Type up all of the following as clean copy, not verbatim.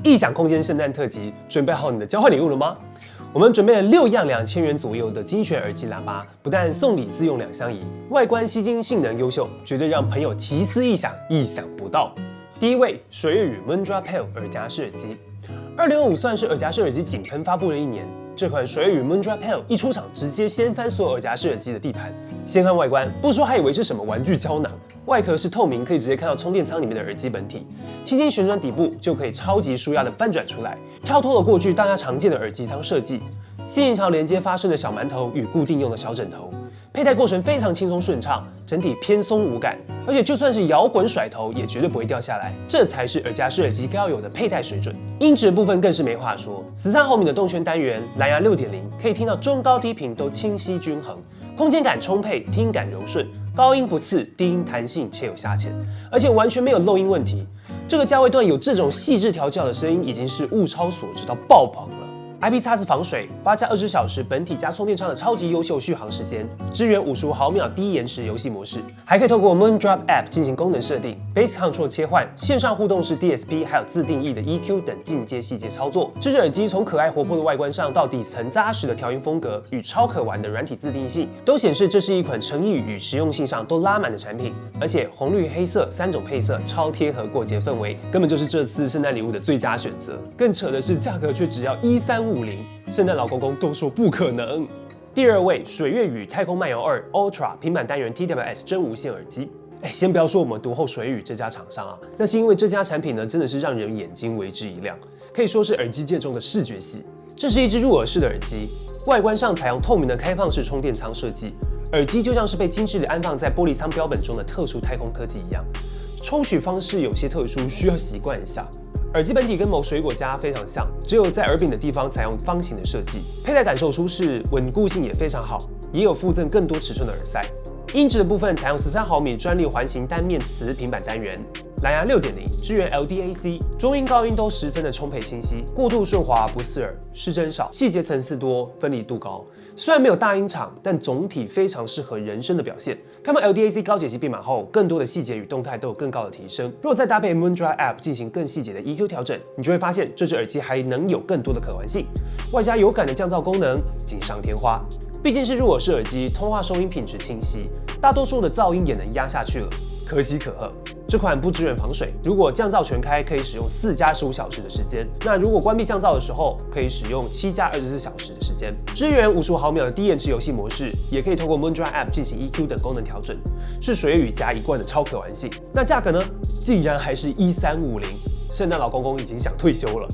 异想空间圣诞特辑，准备好你的交换礼物了吗？我们准备了6样2000元左右的精选耳机喇叭，不但送礼自用2相宜，外观吸睛，性能优秀，绝对让朋友奇思异想，意想不到。第一位，水月宇 Moondrop Pale 耳夹式耳机。2025算是耳夹式耳机井喷发布了1年，这款水月宇 Moondrop Pale 一出场直接掀翻所有耳夹式耳机的地盘。先看外观，不说还以为是什么玩具胶囊。外壳是透明，可以直接看到充电仓里面的耳机本体，轻轻旋转底部就可以超级舒压的翻转出来，跳脱了过去大家常见的耳机仓设计，吸引槽连接发声的小馒头与固定用的小枕头，佩戴过程非常轻松顺畅，整体偏松无感，而且就算是摇滚甩头也绝对不会掉下来，这才是耳夹式耳机该要有的佩戴水准。音质的部分更是没话说，13毫米的动圈单元，蓝牙6.0，可以听到中高低频都清晰均衡，空间感充沛，听感柔顺。高音不刺，低音弹性且有下潜，而且完全没有漏音问题。这个价位段有这种细致调教的声音，已经是物超所值到爆棚了。IP-X 防水，8+20小时本体加充电仓的超级优秀续航时间，支援55毫秒低延迟游戏模式，还可以透过 Moondrop App 进行功能设定 ，Base Control 切换，线上互动式 DSP， 还有自定义的 EQ 等进阶细节操作。这只耳机从可爱活泼的外观上到底层扎实的调音风格与超可玩的软体自定义性，都显示这是一款诚意与实用性上都拉满的产品。而且红绿黑色3种配色超贴合过节氛围，根本就是这次圣诞礼物的最佳选择。更扯的是价格却只要1350，圣诞老公公都说不可能。第二位，水月宇太空漫游2 Ultra 平板单元 TWS 真无线耳机。先不要说我们独后水宇这家厂商啊，那是因为这家产品呢真的是让人眼睛为之一亮，可以说是耳机界中的视觉系。这是一只入耳式的耳机，外观上采用透明的开放式充电仓设计，耳机就像是被精致地安放在玻璃仓标本中的特殊太空科技一样。抽取方式有些特殊，需要习惯一下。耳机本体跟某水果家非常像，只有在耳柄的地方采用方形的设计，佩戴感受舒适，稳固性也非常好，也有附赠更多尺寸的耳塞。音质的部分采用13毫米专利环形单面磁平板单元，蓝牙6.0，支援 LDAC， 中音高音都十分的充沛清晰，过渡顺滑不刺耳，失真少，细节层次多，分离度高。虽然没有大音场，但总体非常适合人声的表现。开放 LDAC 高解析编码后，更多的细节与动态都有更高的提升。如果再搭配 Moondrop App 进行更细节的 EQ 调整，你就会发现这只耳机还能有更多的可玩性，外加有感的降噪功能，锦上添花。毕竟是入耳式耳机，通话收音品质清晰，大多数的噪音也能压下去了，可喜可贺。这款不支援防水，如果降噪全开，可以使用4+15小时的时间。那如果关闭降噪的时候，可以使用7+24小时的时间。支援55毫秒的低延迟游戏模式，也可以透过 Moondrop App 进行 EQ 等功能调整，是水月宇家一贯的超可玩性。那价格呢？竟然还是1350，圣诞老公公已经想退休了。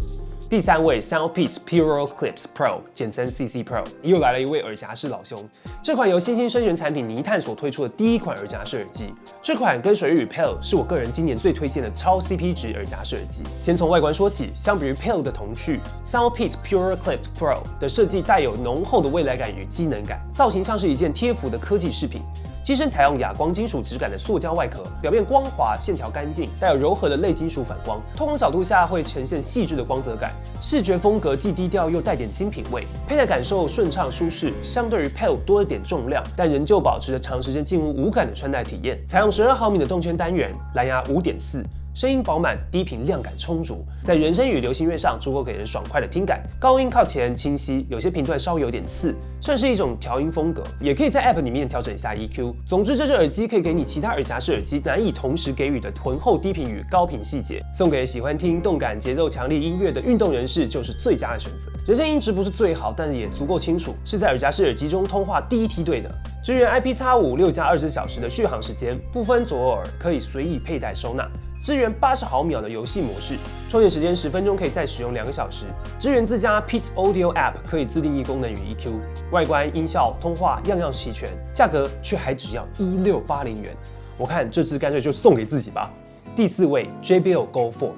第三位 Soundpeats Pure Clips Pro， 简称 CC Pro， 又来了一位耳夹式老兄。这款由新兴声源产品泥炭所推出的第一款耳夹式耳机，这款跟水月宇 Pale 是我个人今年最推荐的超 CP 值耳夹式耳机。先从外观说起，相比于 Pale 的同序 ，Soundpeats Pure Clips Pro 的设计带有浓厚的未来感与机能感，造型像是一件贴服的科技饰品。机身采用哑光金属质感的塑胶外壳，表面光滑，线条干净，带有柔和的类金属反光，透光角度下会呈现细致的光泽感，视觉风格既低调又带点精品味，佩戴感受顺畅舒适，相对于 Pale 多了点重量，但仍旧保持着长时间近乎无感的穿戴体验。采用12毫米的动圈单元，蓝牙5.4。声音饱满，低频亮感充足，在人声与流行乐上足够给人爽快的听感。高音靠前清晰，有些频段稍微有点刺，算是一种调音风格。也可以在 App 里面调整一下 EQ。总之，这只耳机可以给你其他耳夹式耳机难以同时给予的浑厚低频与高频细节，送给喜欢听动感、节奏强烈音乐的运动人士就是最佳的选择。人声音质不是最好，但是也足够清楚，是在耳夹式耳机中通话第一梯队的。支援 IP-X5 6+20小时的续航时间，不分左右耳，可以随意佩戴收纳。支援80毫秒的游戏模式，充电时间10分钟可以再使用2个小时。支援自家 Peats Audio App 可以自定义功能与 EQ， 外观、音效、通话样样齐全，价格却还只要1680元。我看这支干脆就送给自己吧。第四位 JBL Go 4，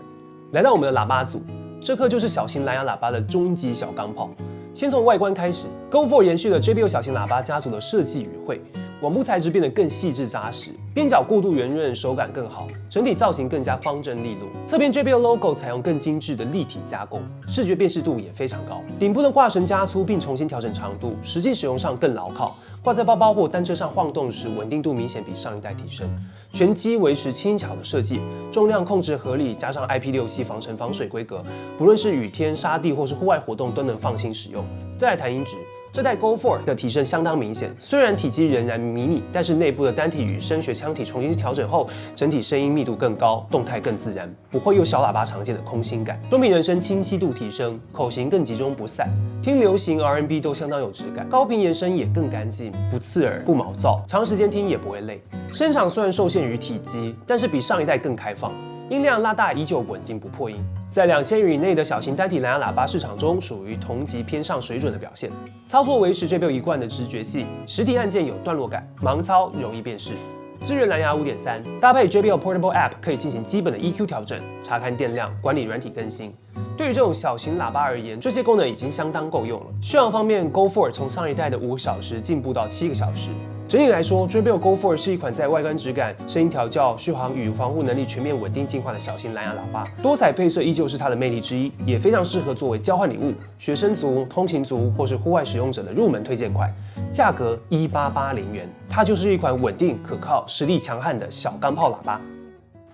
来到我们的喇叭组，这颗就是小型蓝牙喇叭的终极小钢炮。先从外观开始 ，Go 4延续了 JBL 小型喇叭家族的设计与绘。网布材质变得更细致扎实，边角过度圆润，手感更好，整体造型更加方正利落。侧边 JBL logo 采用更精致的立体加工，视觉辨识度也非常高。顶部的挂绳加粗并重新调整长度，实际使用上更牢靠。挂在包包或单车上晃动时，稳定度明显比上一代提升。全机维持轻巧的设计，重量控制合理，加上 IP67防尘防水规格，不论是雨天、沙地或是户外活动都能放心使用。再来谈音质。这代 Go4 的提升相当明显，虽然体积仍然迷你，但是内部的单体与声学腔体重新调整后，整体声音密度更高，动态更自然，不会有小喇叭常见的空心感。中频人声清晰度提升，口型更集中不散，听流行 R&B 都相当有质感。高频延伸也更干净，不刺耳不毛躁，长时间听也不会累。声场虽然受限于体积，但是比上一代更开放。音量拉大依旧稳定不破音，在2000元以内的小型单体蓝牙喇叭市场中，属于同级偏上水准的表现。操作维持JBL一贯的直觉性，实体按键有段落感，盲操容易辨识。支援蓝牙5.3，搭配 JBL Portable App 可以进行基本的 EQ 调整、查看电量、管理软体更新。对于这种小型喇叭而言，这些功能已经相当够用了。续航方面 ，Go4 从上一代的5小时进步到7个小时。整体来说 ，JBL Go4 是一款在外观质感、声音调教、续航与防护能力全面稳定进化的小型蓝牙喇叭。多彩配色依旧是它的魅力之一，也非常适合作为交换礼物、学生族、通勤族或是户外使用者的入门推荐款。价格1880元，它就是一款稳定、可靠、实力强悍的小钢炮喇叭。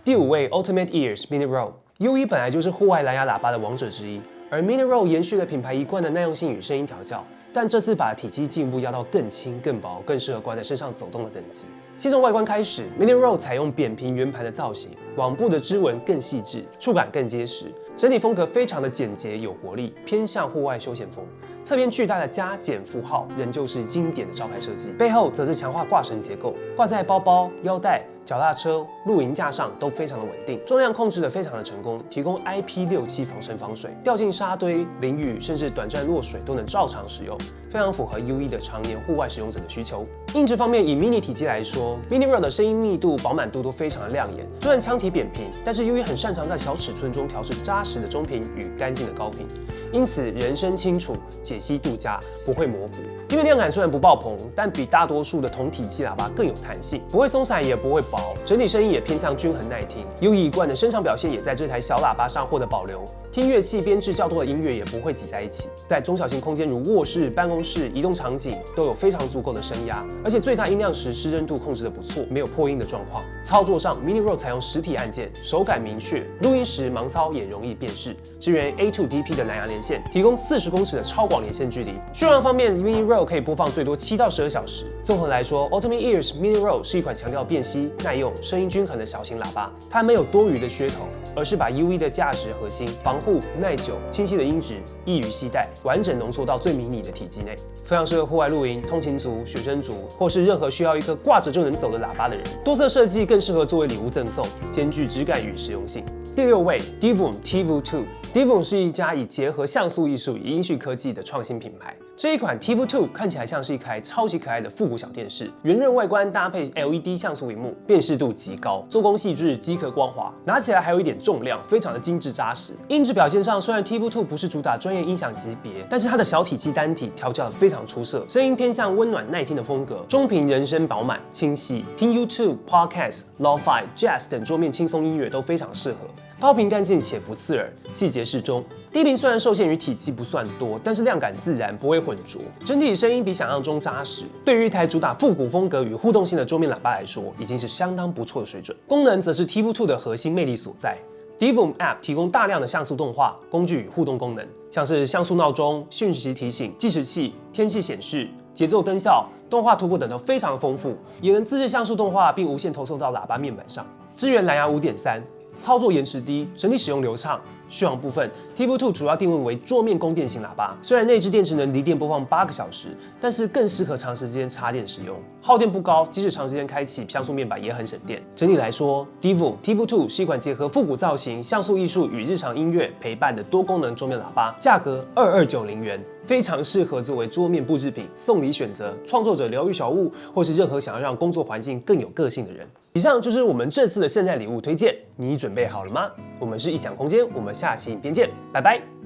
第5位 Ultimate Ears Mini Row。U1 本来就是户外蓝牙喇叭的王者之一，而 Mini Row 延续了品牌一贯的耐用性与声音调教。但这次把体积进一步压到更轻、更薄、更适合挂在身上走动的等级。先从外观开始 ，Mini Row 采用扁平圆盘的造型，网部的织纹更细致，触感更结实，整体风格非常的简洁有活力，偏向户外休闲风。侧边巨大的加减符号仍旧是经典的招牌设计，背后则是强化挂绳结构，挂在包包、腰带、脚踏车、露营架上都非常的稳定，重量控制的非常的成功，提供 IP67防尘防水，掉进沙堆、淋雨甚至短暂落水都能照常使用，非常符合 U1 的常年户外使用者的需求。音质方面，以 mini 体积来说 ，Mini Row 的声音密度、饱满度都非常的亮眼。虽然腔体扁平，但是 U1 很擅长在小尺寸中调试扎实的中频与干净的高频，因此人声清楚，解析度佳，不会模糊。音乐量感虽然不爆棚，但比大多数的同体积喇叭更有弹性，不会松散也不会薄，整体声音也偏向均衡耐听。U1 一贯的声场表现也在这台小喇叭上获得保留，听乐器编制较多的音乐也不会挤在一起，在中小型空间如卧室、办公室、移动场景都有非常足够的声压，而且最大音量时失真度控制得不错，没有破音的状况。操作上 ，Mini Row 采用实体按键，手感明确，录音时盲操也容易辨识，支援 A2DP 的蓝牙连线，提供40公尺的超广连线距离。续航方面 ，Mini Row 可以播放最多7到12小时。综合来说 ，Ultimate Ears Mini Row 是一款强调辨析、耐用、声音均衡的小型喇叭，它没有多余的噱头，而是把 U1 的价值核心防护、耐久、清晰的音质、易于携带，完整浓缩到最迷你的体积内，非常适合户外露营、通勤族、学生族，或是任何需要一颗挂着就能走的喇叭的人。多色设计更适合作为礼物赠送，兼具质感与实用性。第6位 Divum Tivo 2。Divum 是一家以结合像素艺术与音讯科技的创新品牌。这一款 Tivo 2看起来像是一台超级可爱的复古小电视，圆润外观搭配 LED 像素萤幕，辨识度极高，做工细致，机壳光滑，拿起来还有一点重量，非常的精致扎实。音质表现上，虽然 Tivo 2不是主打专业音响级别，但是它的小体积单体调教的非常出色，声音偏向温暖耐听的风格，中频人声饱满清晰，听 YouTube、Podcast、Lo-Fi、Jazz 等桌面轻松音乐都非常适合。高频干净且不刺耳，细节适中。低频虽然受限于体积不算多，但是量感自然，不会混浊，整体声音比想象中扎实。对于一台主打复古风格与互动性的桌面喇叭来说，已经是相当不错的水准。功能则是 Tivo 2的核心魅力所在。Divum App 提供大量的像素动画、工具与互动功能，像是像素闹钟、讯息提醒、计时器、天气显示、节奏灯效、动画图谱等都非常丰富，也能自制像素动画并无线投送到喇叭面板上。支援蓝牙5.3。操作延迟低，整体使用流畅。续航部分 ，Tivo 2主要定位为桌面供电型喇叭，虽然内置电池能离电播放8个小时，但是更适合长时间插电使用，耗电不高，即使长时间开启，像素面板也很省电。整体来说 ，Tivo 2是一款结合复古造型、像素艺术与日常音乐陪伴的多功能桌面喇叭，价格2290元。非常适合作为桌面布置品、送礼选择、创作者疗愈小物，或是任何想要让工作环境更有个性的人。以上就是我们这次的圣诞礼物推荐，你准备好了吗？我们是异想空间，我们下期影片见，拜拜。